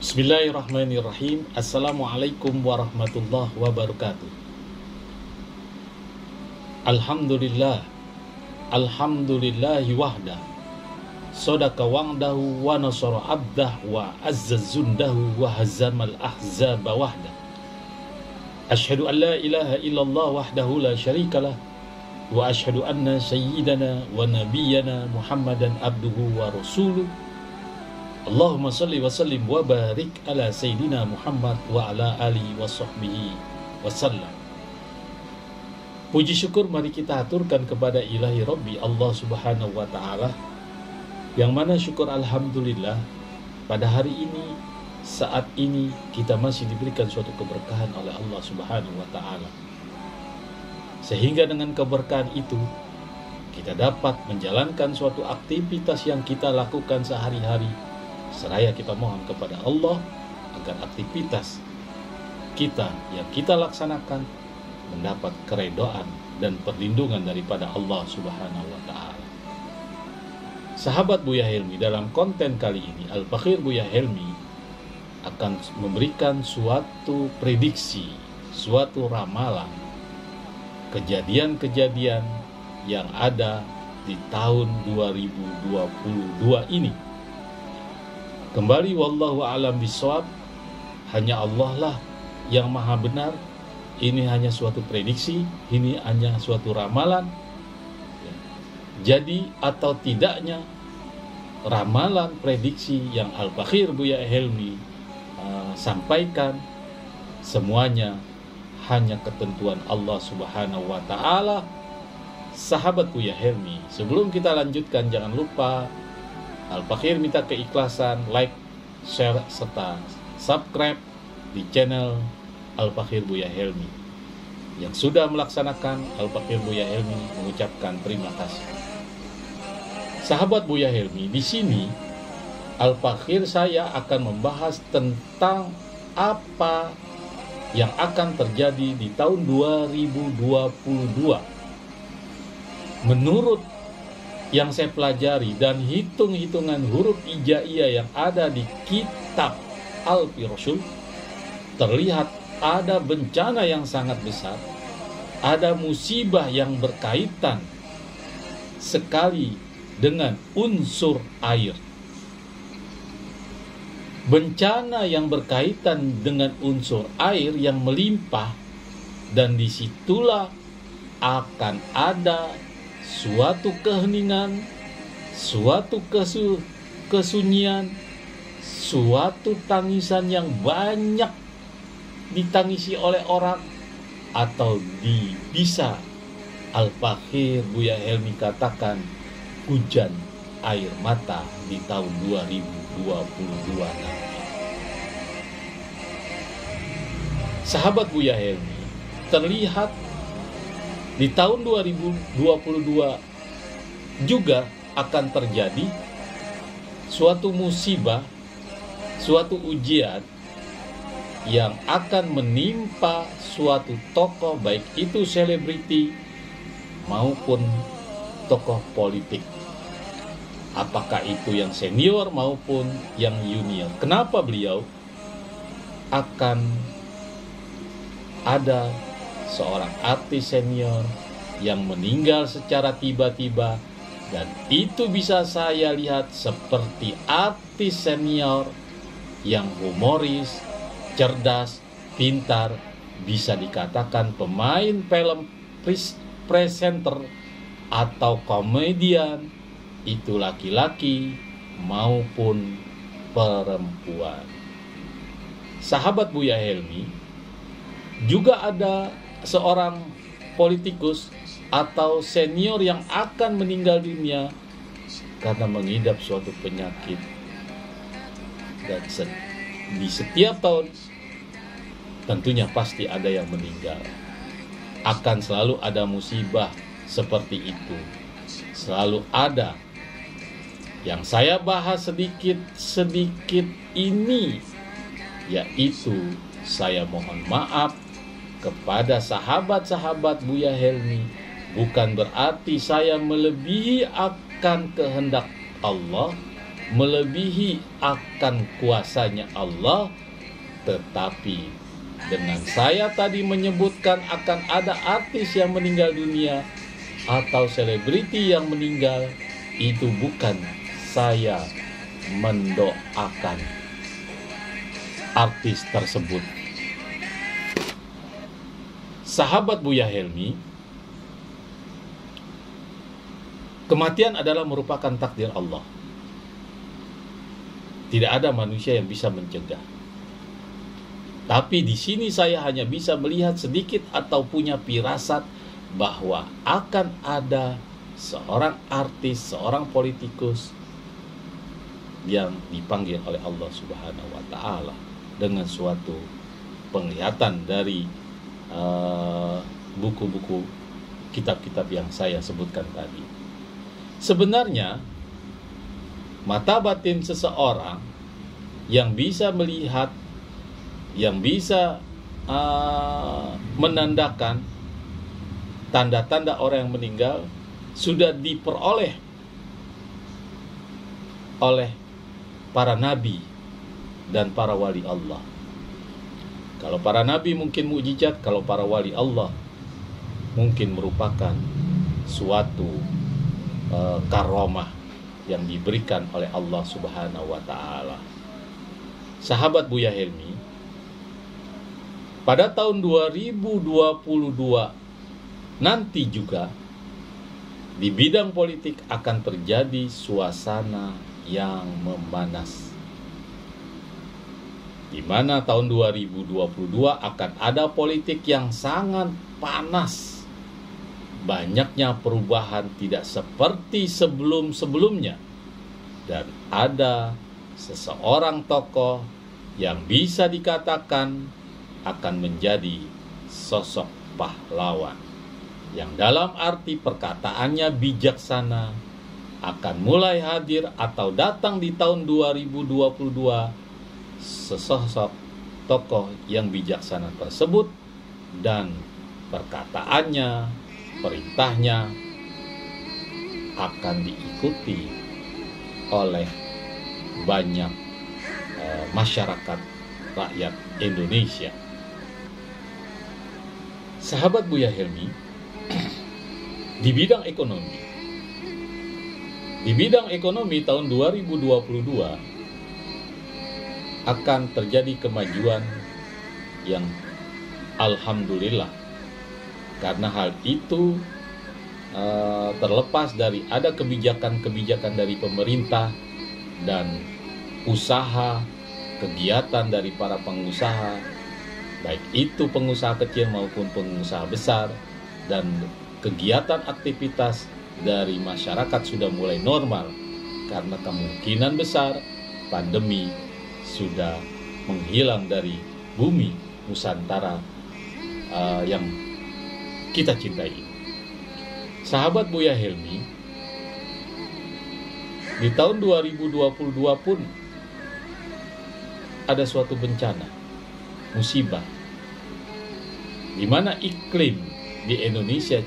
Bismillahirrahmanirrahim. Assalamualaikum warahmatullahi wabarakatuh. Alhamdulillah. Alhamdulillahi wahdah. Sodaka wa'dahu wa nasara abdah wa azza zundahu wa hazamal ahzaba wahdah. Ashhadu an la ilaha illallah wahdahu la syarikalah wa ashhadu anna sayyidana wa nabiyyana Muhammadan abduhu wa rasuluh. Allahumma salli wa sallim wa barik ala Sayyidina Muhammad wa ala alihi wa sahbihi wa sallam. Puji syukur mari kita aturkan kepada ilahi Rabbi Allah subhanahu wa ta'ala, yang mana syukur alhamdulillah pada hari ini, saat ini kita masih diberikan suatu keberkahan oleh Allah subhanahu wa ta'ala, sehingga dengan keberkahan itu kita dapat menjalankan suatu aktivitas yang kita lakukan sehari-hari. Seraya kita mohon kepada Allah agar aktivitas kita yang kita laksanakan mendapat keredaan dan perlindungan daripada Allah subhanahu wa ta'ala. Sahabat Buya Helmi, dalam konten kali ini Al-Fakhir Buya Helmi akan memberikan suatu prediksi, suatu ramalan kejadian-kejadian yang ada di tahun 2022 ini. Kembali wallahu a'lam bishawab, hanya Allah lah yang maha benar. Ini hanya suatu prediksi, ini hanya suatu ramalan. Jadi atau tidaknya ramalan prediksi yang Al-Fakhir Buya Helmi sampaikan, semuanya hanya ketentuan Allah subhanahu wa ta'ala. Sahabat Buya Helmi, sebelum kita lanjutkan, jangan lupa Al-Fakhir minta keikhlasan, like, share, serta subscribe di channel Al-Fakhir Buya Helmi. Yang sudah melaksanakan, Al-Fakhir Buya Helmi mengucapkan terima kasih. Sahabat Buya Helmi, di sini Al-Fakhir saya akan membahas tentang apa yang akan terjadi di tahun 2022. Menurut yang saya pelajari dan hitung-hitungan huruf hijaiyah yang ada di kitab Al-Firashul, terlihat ada bencana yang sangat besar, ada musibah yang berkaitan sekali dengan unsur air. Bencana yang berkaitan dengan unsur air yang melimpah, dan disitulah akan ada suatu keheningan, suatu kesunyian, suatu tangisan yang banyak ditangisi oleh orang, atau bisa Al-Fakhir Buya Helmi katakan hujan air mata di tahun 2022 nanti. Sahabat Buya Helmi, terlihat di tahun 2022 juga akan terjadi suatu musibah, suatu ujian yang akan menimpa suatu tokoh, baik itu selebriti maupun tokoh politik. Apakah itu yang senior maupun yang junior. Kenapa beliau akan ada seorang artis senior yang meninggal secara tiba-tiba, dan itu bisa saya lihat seperti artis senior yang humoris, cerdas, pintar, bisa dikatakan pemain film, presenter, atau komedian, itu laki-laki maupun perempuan. Sahabat Buya Helmi, juga ada seorang politikus atau senior yang akan meninggal dunia karena mengidap suatu penyakit. Dan di setiap tahun tentunya pasti ada yang meninggal. Akan selalu ada musibah seperti itu. Selalu ada. Yang saya bahas sedikit ini, yaitu saya mohon maaf kepada sahabat-sahabat Buya Helmi, bukan berarti saya melebihi akan kehendak Allah, melebihi akan kuasanya Allah. Tetapi dengan saya tadi menyebutkan akan ada artis yang meninggal dunia atau selebriti yang meninggal, itu bukan saya mendoakan artis tersebut. Sahabat Buya Helmi, kematian adalah merupakan takdir Allah. Tidak ada manusia yang bisa mencegah. Tapi di sini saya hanya bisa melihat sedikit atau punya firasat bahwa akan ada seorang artis, seorang politikus yang dipanggil oleh Allah Subhanahu wa Ta'ala dengan suatu penglihatan dari buku-buku, kitab-kitab yang saya sebutkan tadi. Sebenarnya mata batin seseorang yang bisa melihat, yang bisa menandakan tanda-tanda orang yang meninggal sudah diperoleh oleh para nabi dan para wali Allah. Kalau para nabi mungkin mukjizat, kalau para wali Allah mungkin merupakan suatu karomah yang diberikan oleh Allah Subhanahu wa Ta'ala. Sahabat Buya Helmi, pada tahun 2022 nanti juga di bidang politik akan terjadi suasana yang memanas, di mana tahun 2022 akan ada politik yang sangat panas. Banyaknya perubahan tidak seperti sebelum-sebelumnya, dan ada seseorang tokoh yang bisa dikatakan akan menjadi sosok pahlawan, yang dalam arti perkataannya bijaksana, akan mulai hadir atau datang di tahun 2022 sesosok tokoh yang bijaksana tersebut, dan perkataannya, perintahnya akan diikuti oleh banyak masyarakat rakyat Indonesia. Sahabat Buya Helmi, di bidang ekonomi tahun 2022 akan terjadi kemajuan yang alhamdulillah, karena hal itu terlepas dari ada kebijakan-kebijakan dari pemerintah dan usaha, kegiatan dari para pengusaha, baik itu pengusaha kecil maupun pengusaha besar, dan kegiatan aktivitas dari masyarakat sudah mulai normal, karena kemungkinan besar pandemi sudah menghilang dari bumi Nusantara yang kita cintai. Sahabat Buya Helmi, di tahun 2022 pun ada suatu bencana, musibah, di mana iklim di Indonesia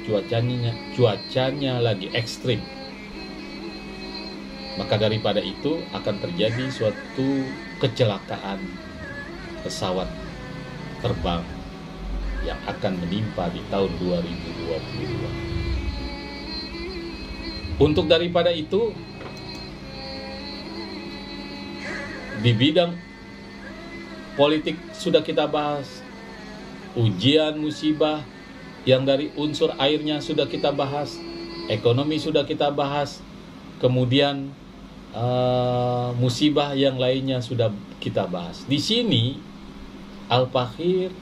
cuacanya lagi ekstrim. Maka daripada itu akan terjadi suatu kecelakaan pesawat terbang yang akan menimpa di tahun 2022. Untuk daripada itu, di bidang politik sudah kita bahas, ujian musibah yang dari unsur airnya sudah kita bahas, ekonomi sudah kita bahas, kemudian musibah yang lainnya sudah kita bahas. Di sini Al-Fakhir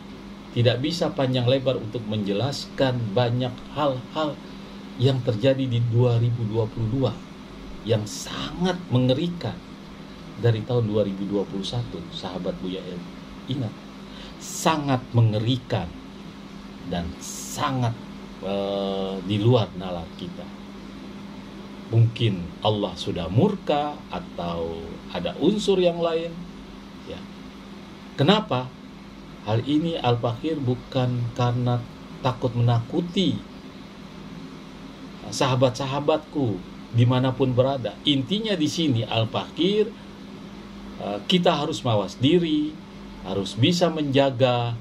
tidak bisa panjang lebar untuk menjelaskan banyak hal-hal yang terjadi di 2022 yang sangat mengerikan dari tahun 2021. Sahabat Buya Helmi, ingat, sangat mengerikan dan sangat di luar nalar kita. Mungkin Allah sudah murka atau ada unsur yang lain, ya. Kenapa? Hal ini Al-Fakhir bukan karena takut menakuti sahabat-sahabatku dimanapun berada. Intinya di sini al-fakir, kita harus mawas diri, harus bisa menjaga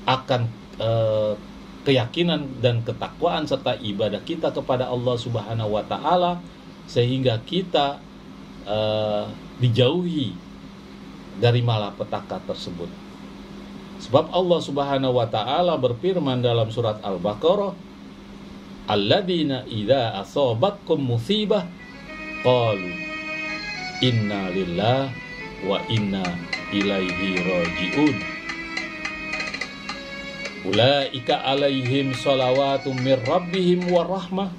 akan keyakinan dan ketakwaan serta ibadah kita kepada Allah Subhanahu wa taala, sehingga kita dijauhi dari malapetaka tersebut. Sebab Allah Subhanahu wa taala berfirman dalam surat Al-Baqarah, alladzina idza asabatkum musibah qalu inna lillahi wa inna ilaihi raji'un. Ulaika alaihim salawatum mir rabbihim wa rahmah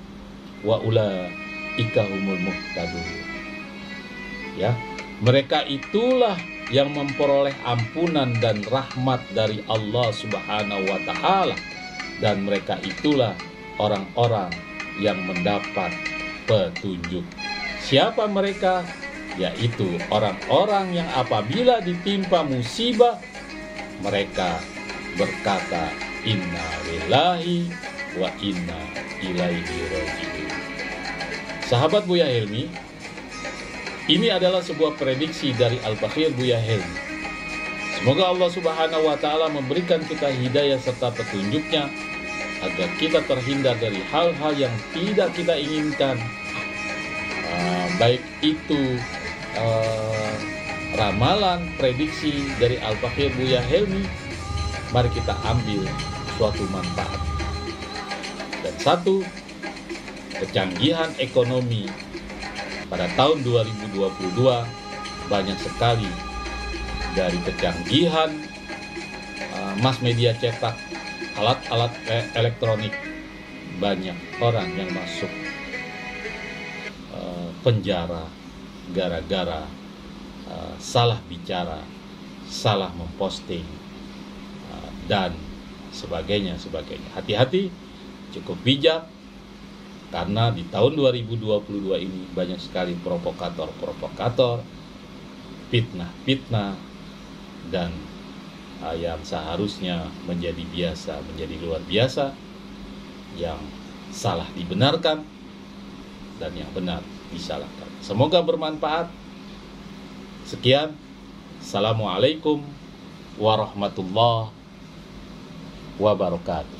wa ulaika humul muhtadun. Ya, mereka itulah yang memperoleh ampunan dan rahmat dari Allah Subhanahu wa taala, dan mereka itulah orang-orang yang mendapat petunjuk. Siapa mereka? Yaitu orang-orang yang apabila ditimpa musibah, mereka berkata inna lillahi wa inna ilaihi raji'un. Sahabat Buya Helmi, ini adalah sebuah prediksi dari Al-Fakir Buya Helmi. Semoga Allah Subhanahu wa taala memberikan kita hidayah serta petunjuknya agar kita terhindar dari hal-hal yang tidak kita inginkan, baik itu ramalan, prediksi dari Al-Fakir Buya Helmi. Mari kita ambil suatu manfaat. Dan satu, kecanggihan ekonomi pada tahun 2022 banyak sekali dari kecanggihan mass media cetak, alat-alat elektronik, banyak orang yang masuk penjara gara-gara salah bicara, salah memposting, dan sebagainya. Hati-hati, cukup bijak, karena di tahun 2022 ini banyak sekali provokator, fitnah, dan yang seharusnya menjadi biasa, menjadi luar biasa, yang salah dibenarkan dan yang benar disalahkan. Semoga bermanfaat. Sekian. Assalamualaikum warahmatullahi wabarakatuh.